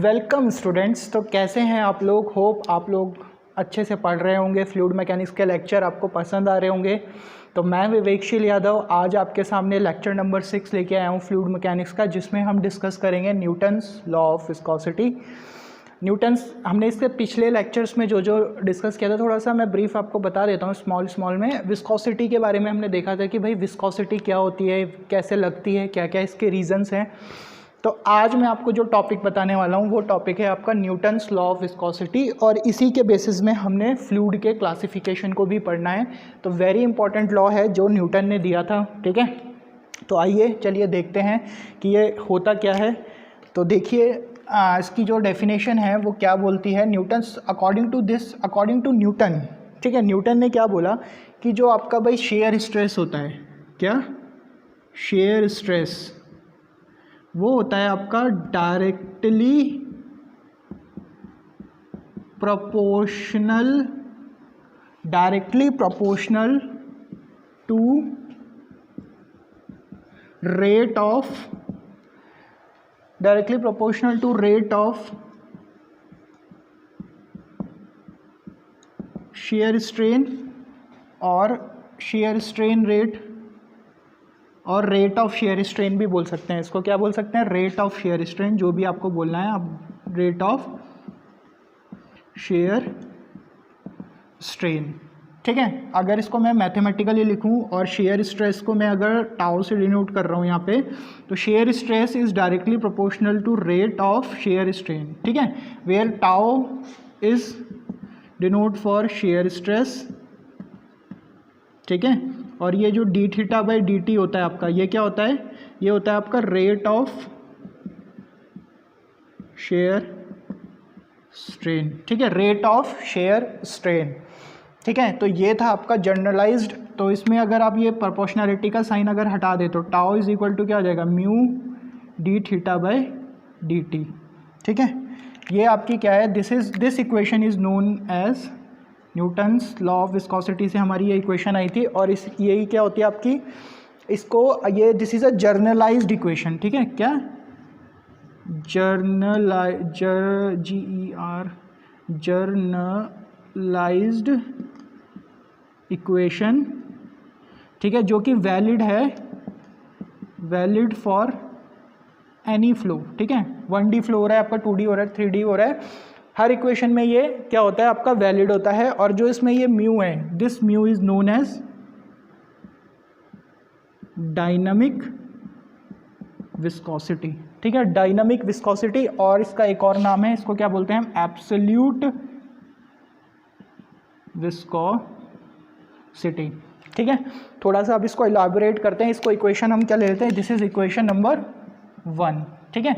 Welcome students. तो कैसे हैं आप लोग? होप आप लोग अच्छे से पढ़ रहे होंगे। फ्लूइड मैकेनिक्स के लेक्चर आपको पसंद आ रहे होंगे। तो मैं विवेकशील यादव आज आपके सामने लेक्चर नंबर 6 लेके आया हूँ फ्लूइड मैकेनिक्स का, जिसमें हम डिस्कस करेंगे Newton's law of viscosity. Newton's हमने इसके पिछले लेक्चर्स में जो डिस्कस किया था, थोड़ा सा मैं ब्रीफ आपको बता देता हूँ स्मॉल में। विस्कोसिटी के बारे में हमने देखा था कि भाई विस्कोसिटी क्या होती है, कैसे लगती है, क्या क्या इसके रीजंस हैं। तो आज मैं आपको जो टॉपिक बताने वाला हूँ वो टॉपिक है आपका न्यूटन्स लॉ ऑफ विस्कोसिटी, और इसी के बेसिस में हमने फ्लूइड के क्लासिफिकेशन को भी पढ़ना है। तो वेरी इंपॉर्टेंट लॉ है जो न्यूटन ने दिया था, ठीक है। तो आइए चलिए देखते हैं कि ये होता क्या है। तो देखिए इसकी जो डेफिनेशन है वो क्या बोलती है। न्यूटन्स अकॉर्डिंग टू न्यूटन, ठीक है, न्यूटन ने क्या बोला कि जो आपका भाई शेयर स्ट्रेस होता है, क्या शेयर स्ट्रेस, वो होता है आपका directly proportional to rate of shear strain और shear strain rate, और रेट ऑफ शेयर स्ट्रेन भी बोल सकते हैं इसको। क्या बोल सकते हैं? रेट ऑफ शेयर स्ट्रेन, जो भी आपको बोलना है आप, रेट ऑफ शेयर स्ट्रेन, ठीक है। अगर इसको मैं मैथमेटिकली लिखूं और शेयर स्ट्रेस को मैं अगर टाउ से डिनोट कर रहा हूं यहाँ पे, तो shear stress is directly proportional to rate of shear strain, ठीक है, where tau is denote for shear stress, ठीक है। और ये जो d theta by d t होता है आपका, ये क्या होता है? ये होता है आपका रेट ऑफ शेयर स्ट्रेन, ठीक है, रेट ऑफ शेयर स्ट्रेन, ठीक है। तो ये था आपका जनरलाइज्ड। तो इसमें अगर आप ये प्रोपोर्शनलिटी का साइन अगर हटा दे तो टाउ इज इक्वल टू क्या हो जाएगा? Mu d theta by d t, ठीक है। ये आपकी क्या है? This equation is known as Newton's law of viscosity से हमारी ये इक्वेशन आई थी। और इस यही क्या होती है आपकी, इसको ये this is a generalised equation, ठीक है। क्या जर्नलाइज्ड इक्वेशन, ठीक है, जो कि वैलिड है, वैलिड फॉर एनी फ्लो, ठीक है। 1D फ्लो हो रहा है आपका, 2D हो रहा है, 3D हो रहा है, हर इक्वेशन में ये क्या होता है आपका? वैलिड होता है। और जो इसमें ये म्यू है, this mu is known as dynamic viscosity, ठीक है, डायनामिक विस्कोसिटी। और इसका एक और नाम है, इसको क्या बोलते हैं हम? एब्सोल्यूट विस्कोसिटी, ठीक है। थोड़ा सा अब इसको इलाबोरेट करते हैं। इसको इक्वेशन हम क्या ले लेते हैं? दिस इज इक्वेशन नंबर 1, ठीक है।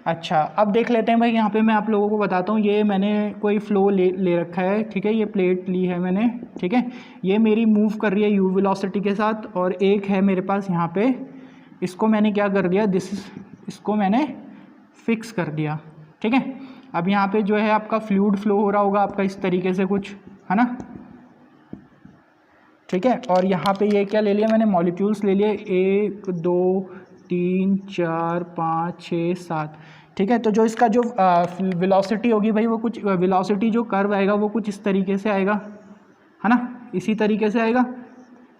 अच्छा, अब देख लेते हैं भाई, यहाँ पे मैं आप लोगों को बताता हूँ। ये मैंने कोई फ्लो ले रखा है, ठीक है, ये प्लेट ली है मैंने, ठीक है। ये मेरी मूव कर रही है यू वेलोसिटी के साथ, और एक है मेरे पास यहाँ पे, इसको मैंने क्या कर दिया? इसको मैंने फिक्स कर दिया, ठीक है। अब यहाँ पे जो है आपका फ्लूइड फ्लो हो रहा होगा आपका इस तरीके से कुछ, है ना, ठीक है। और यहाँ पे ये क्या ले लिया मैंने? मॉलिक्यूल्स ले लिए, 1 2 3 4 5 6 7, ठीक है। तो जो इसका जो वेलोसिटी होगी भाई, वो कुछ वेलोसिटी जो कर्व आएगा वो कुछ इस तरीके से आएगा, है ना, इसी तरीके से आएगा।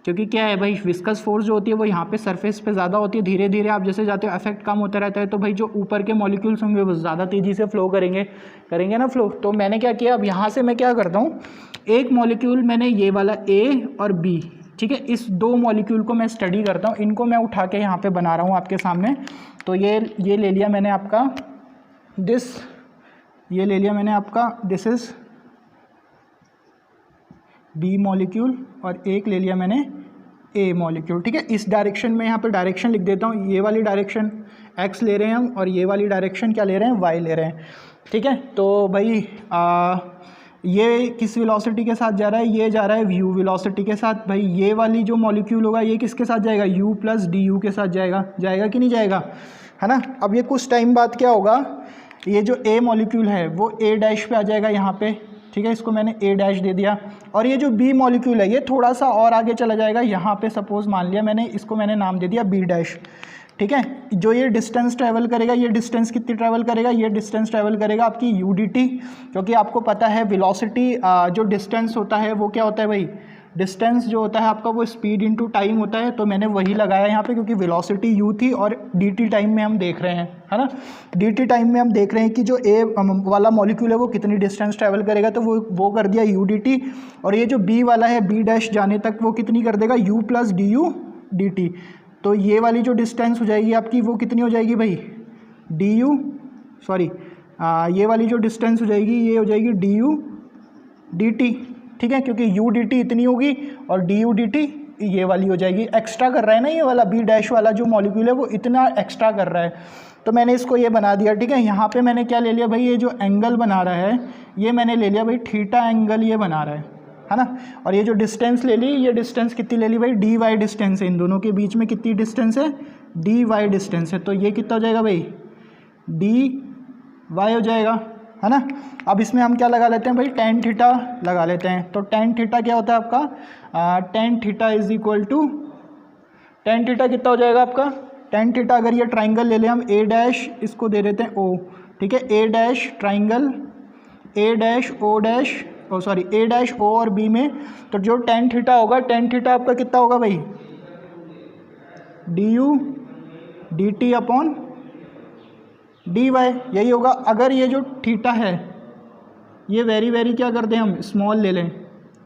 क्योंकि क्या है भाई, विस्कस फोर्स जो होती है वो यहाँ पे सरफेस पे ज़्यादा होती है। धीरे धीरे आप जैसे जाते हो इफेक्ट कम होता रहता है, तो भाई जो ऊपर के मॉलिक्यूल्स होंगे वो ज़्यादा तेज़ी से फ्लो करेंगे ना फ्लो। तो मैंने क्या किया, अब यहाँ से मैं क्या करता हूँ, एक मॉलिक्यूल मैंने ये वाला ए और बी, ठीक है, इस 2 मॉलिक्यूल को मैं स्टडी करता हूँ, इनको मैं उठा के यहाँ पे बना रहा हूँ आपके सामने। तो ये ले लिया मैंने आपका ये ले लिया मैंने आपका, दिस इज बी मॉलिक्यूल, और एक ले लिया मैंने ए मॉलिक्यूल, ठीक है। इस डायरेक्शन में यहाँ पे डायरेक्शन लिख देता हूँ। ये वाली डायरेक्शन एक्स ले रहे हैं हम, और ये वाली डायरेक्शन क्या ले रहे हैं? वाई ले रहे हैं, ठीक है। तो भाई ये किस वेलोसिटी के साथ जा रहा है? ये जा रहा है यू वेलोसिटी के साथ। भाई ये वाली जो मॉलिक्यूल होगा ये किसके साथ जाएगा? u प्लस डी यू के साथ जाएगा कि नहीं जाएगा, है ना। अब ये कुछ टाइम बाद क्या होगा, ये जो ए मॉलिक्यूल है वो ए डैश पे आ जाएगा यहाँ पे, ठीक है, इसको मैंने ए डैश दे दिया। और ये जो बी मॉलिक्यूल है ये थोड़ा सा और आगे चला जाएगा, यहाँ पे सपोज मान लिया मैंने, इसको मैंने नाम दे दिया बी डैश, ठीक है। जो ये डिस्टेंस ट्रैवल करेगा, ये डिस्टेंस कितनी ट्रैवल करेगा, ये डिस्टेंस ट्रैवल करेगा आपकी यूडीटी, क्योंकि आपको पता है वेलोसिटी जो डिस्टेंस होता है वो क्या होता है भाई, डिस्टेंस जो होता है आपका वो स्पीड इनटू टाइम होता है। तो मैंने वही लगाया यहाँ पे क्योंकि वेलोसिटी यू थी और dt टाइम में हम देख रहे हैं, है ना, dt टाइम में हम देख रहे हैं कि जो ए वाला मॉलिक्यूल है वो कितनी डिस्टेंस ट्रैवल करेगा, तो वो कर दिया यू dt। और ये जो बी वाला है बी डैश जाने तक वो कितनी कर देगा, u plus D u d T. तो ये वाली जो डिस्टेंस हो जाएगी आपकी वो कितनी हो जाएगी भाई, डी यू, सॉरी ये वाली जो डिस्टेंस हो जाएगी ये हो जाएगी डी यू डी टी, ठीक है, क्योंकि यू डी टी इतनी होगी और डी यू डी टी ये वाली हो जाएगी। एक्स्ट्रा कर रहा है ना ये वाला बी डैश वाला जो मॉलिक्यूल है वो इतना एक्स्ट्रा कर रहा है, तो मैंने इसको ये बना दिया, ठीक है। यहाँ पे मैंने क्या ले लिया भाई, ये जो एंगल बना रहा है ये मैंने ले लिया भाई थीटा एंगल ये बना रहा है ना। और ये जो डिस्टेंस ले ली, ये डिस्टेंस कितनी ले ली भाई, डी वाई डिस्टेंस है, इन दोनों के बीच में कितनी डिस्टेंस है, डी वाई डिस्टेंस है। तो ये कितना हो जाएगा भाई, डी वाई हो जाएगा, है ना। अब इसमें हम क्या लगा लेते हैं भाई, टेन थीटा लगा लेते हैं। तो टेन थीटा क्या होता है आपका, tan theta is equal to, tan theta कितना हो जाएगा आपका, टेन थीटा अगर ये ट्राइंगल ले लें हम, ए डैश इसको दे देते हैं ओ, ठीक है, A dash triangle A dash O dash O sorry A dash O और बी में, तो जो टेन थीटा होगा, टेन थीटा आपका कितना होगा भाई, d u d t upon d y, यही होगा। अगर ये जो थीटा है ये वेरी क्या करते हैं हम, स्मॉल ले लें,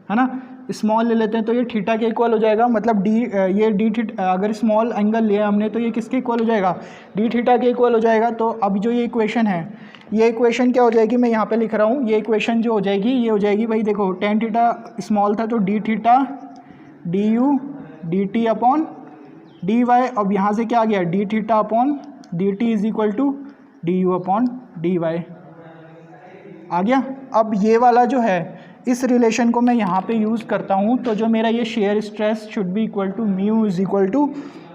है ना, स्मॉल ले लेते हैं, तो ये थीटा के इक्वल हो जाएगा, मतलब डी ये डी थीटा अगर स्मॉल एंगल लिया हमने तो ये किसके इक्वल हो जाएगा, डी थीटा के इक्वल हो जाएगा। तो अब जो ये इक्वेशन है, ये इक्वेशन क्या हो जाएगी, मैं यहाँ पे लिख रहा हूँ, ये इक्वेशन जो हो जाएगी ये हो जाएगी भाई, देखो टेन थीटा स्मॉल था तो d theta d u d t upon d y, अब यहाँ से क्या आ गया, d theta upon d t is equal to d u upon d y आ गया। अब ये वाला जो है इस रिलेशन को मैं यहाँ पे यूज़ करता हूँ, तो जो मेरा ये shear stress should be equal to mu is equal to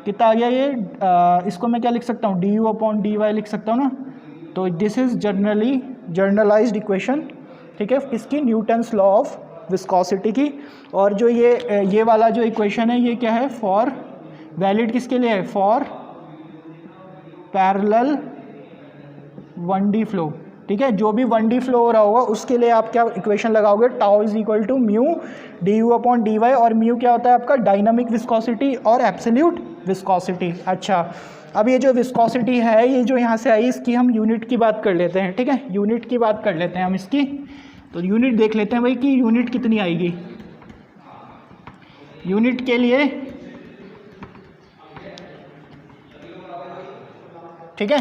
कितना आ गया ये, इसको मैं क्या लिख सकता हूँ, d u upon d y लिख सकता हूँ ना। तो दिस इज़ जर्नलाइज्ड इक्वेशन, ठीक है, किसकी, न्यूटन्स लॉ ऑफ विस्कोसिटी की। और जो ये वाला जो इक्वेशन है ये क्या है, फॉर वैलिड किसके लिए है, फॉर पैरेलल 1D फ्लो, ठीक है, जो भी 1D फ्लो हो रहा होगा उसके लिए आप क्या इक्वेशन लगाओगे, tau is equal to mu d u upon d y, और म्यू क्या होता है आपका, डायनामिक विस्कोसिटी और एब्सोल्यूट विस्कोसिटी। अच्छा, अब ये जो विस्कोसिटी है ये जो यहाँ से आई इसकी हम यूनिट की बात कर लेते हैं, ठीक है, यूनिट की बात कर लेते हैं हम इसकी। तो यूनिट देख लेते हैं भाई कि यूनिट कितनी आएगी। यूनिट के लिए, ठीक है,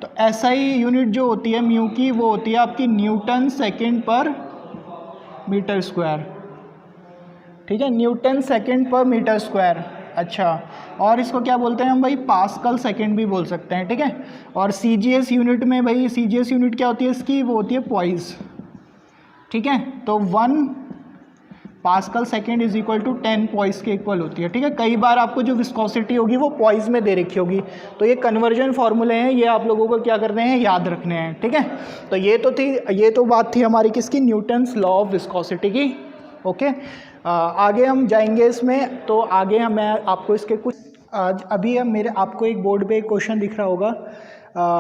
तो SI यूनिट जो होती है म्यू की वो होती है आपकी न्यूटन सेकेंड पर मीटर स्क्वायर, ठीक है, न्यूटन सेकेंड पर मीटर स्क्वायर। अच्छा, और इसको क्या बोलते हैं हम भाई, पास्कल सेकेंड भी बोल सकते हैं, ठीक है। और CGS यूनिट में भाई, CGS यूनिट क्या होती है इसकी, वो होती है पॉइस, ठीक है। तो 1 pascal second is equal to 10 poise के इक्वल होती है, ठीक है। कई बार आपको जो विस्कोसिटी होगी वो पॉइस में दे रखी होगी, तो ये कन्वर्जन फार्मूले हैं, ये आप लोगों को क्या करने हैं, याद रखने हैं, ठीक है। तो ये तो बात थी हमारी किसकी, न्यूटन्स लॉ ऑफ विस्कोसिटी की। ओके, आगे हम जाएंगे इसमें, तो आगे मैं आपको इसके कुछ अभी आपको एक बोर्ड पे एक क्वेश्चन दिख रहा होगा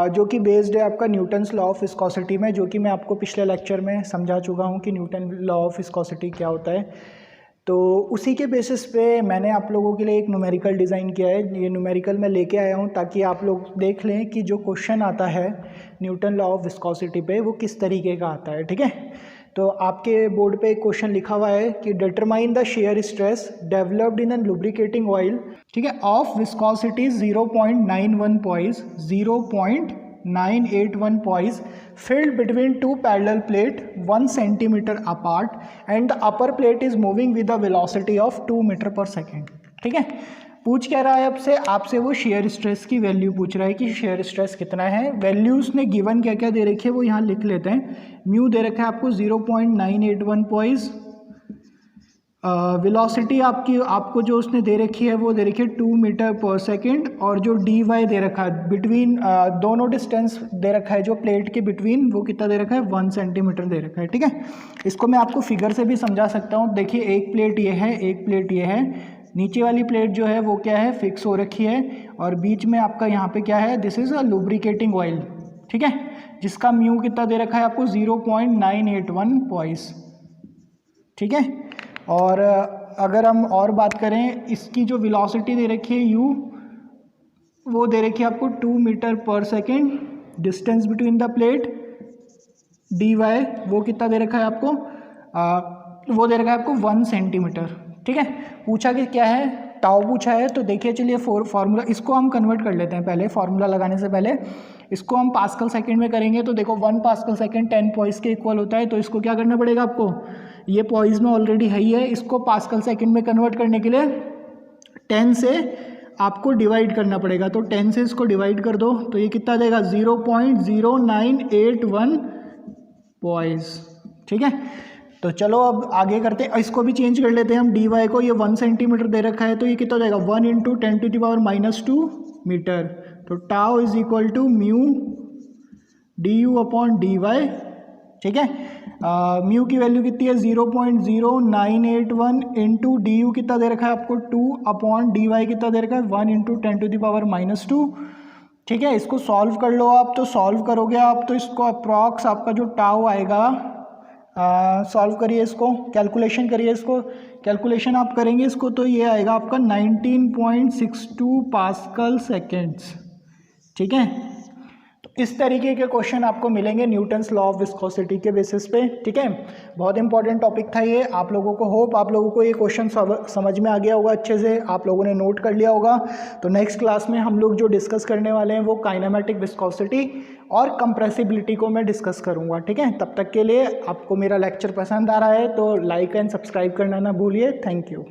जो कि बेस्ड है आपका न्यूटन्स लॉ ऑफ विस्कोसिटी में, जो कि मैं आपको पिछले लेक्चर में समझा चुका हूँ कि न्यूटन लॉ ऑफ विस्कोसिटी क्या होता है। तो उसी के बेसिस पे मैंने आप लोगों के लिए एक न्यूमेरिकल डिज़ाइन किया है। ये न्यूमेरिकल मैं लेके आया हूँ ताकि आप लोग देख लें कि जो क्वेश्चन आता है न्यूटन लॉ ऑफ विस्कोसिटी पे वो किस तरीके का आता है, ठीक है। तो आपके बोर्ड पे एक क्वेश्चन लिखा हुआ है कि determine the shear stress developed in an lubricating oil, ठीक है, of viscosity 0.91 poised 0.981 poised filled between two parallel plate 1 centimeter apart and the upper plate is moving with a velocity of 2 meter per second, ठीक है। पूछ क्या रहा है आपसे वो शेयर स्ट्रेस की वैल्यू पूछ रहा है कि शेयर स्ट्रेस कितना है। वैल्यूज़ ने गिवन क्या क्या दे रखी है वो यहाँ लिख लेते हैं। म्यू दे रखा है आपको 0.981 पॉइस, वेलोसिटी आपको जो उसने दे रखी है वो दे रखी है 2 मीटर पर सेकेंड, और जो डी वाई दे रखा है बिटवीन दोनों डिस्टेंस दे रखा है जो प्लेट के बिटवीन, वो कितना दे रखा है 1 सेंटीमीटर दे रखा है, ठीक है। इसको मैं आपको फिगर से भी समझा सकता हूँ। देखिए एक प्लेट ये है, एक प्लेट ये है, नीचे वाली प्लेट जो है वो क्या है, फिक्स हो रखी है, और बीच में आपका यहाँ पे क्या है, this is a lubricating oil, ठीक है, जिसका म्यू कितना दे रखा है आपको 0.981 पॉइस, ठीक है। और अगर हम और बात करें, इसकी जो वेलोसिटी दे रखी है u, वो दे रखी है आपको 2 मीटर पर second. Distance between the plate dy वो कितना दे रखा है आपको, वो दे रखा है आपको 1 सेंटीमीटर, ठीक है। पूछा कि क्या है, टाउ पूछा है, तो देखिए चलिए फार्मूला इसको हम कन्वर्ट कर लेते हैं। पहले फार्मूला लगाने से पहले इसको हम पास्कल सेकंड में करेंगे, तो देखो 1 पास्कल सेकंड 10 पॉइस के इक्वल होता है। तो इसको क्या करना पड़ेगा आपको, ये पॉइस में ऑलरेडी है ही है, इसको पास्कल सेकंड में कन्वर्ट करने के लिए 10 से आपको डिवाइड करना पड़ेगा। तो 10 से इसको डिवाइड कर दो, तो ये कितना देगा 0.0981 पॉइस, ठीक है। तो चलो अब आगे करते हैं, इसको भी चेंज कर लेते हैं हम। डी वाई को ये 1 सेंटीमीटर दे रखा है, तो ये कितना हो जाएगा 1 × 10⁻⁻2 मीटर। तो tau is equal to mu d u upon d y, ठीक है। म्यू की वैल्यू कितनी है 0.0981 इंटू डी यू कितना दे रखा है आपको 2 अपॉन डी वाई कितना दे रखा है 1 × 10⁻⁻2, ठीक है। इसको सॉल्व कर लो आप, तो सॉल्व करोगे आप तो इसको अप्रॉक्स आपका जो टाउ आएगा, सॉल्व करिए इसको, कैलकुलेशन करिए इसको, कैलकुलेशन आप करेंगे इसको तो ये आएगा आपका 19.62 पास्कल सेकेंड्स, ठीक है। तो इस तरीके के क्वेश्चन आपको मिलेंगे न्यूटन्स लॉ ऑफ विस्कोसिटी के बेसिस पे, ठीक है। बहुत इंपॉर्टेंट टॉपिक था ये आप लोगों को, होप आप लोगों को ये क्वेश्चन समझ में आ गया होगा, अच्छे से आप लोगों ने नोट कर लिया होगा। तो नेक्स्ट क्लास में हम लोग जो डिस्कस करने वाले हैं वो काइनेमेटिक विस्कोसिटी और कंप्रेसिबिलिटी को मैं डिस्कस करूंगा, ठीक है। तब तक के लिए आपको मेरा लेक्चर पसंद आ रहा है तो लाइक एंड सब्सक्राइब करना ना भूलिए। Thank you.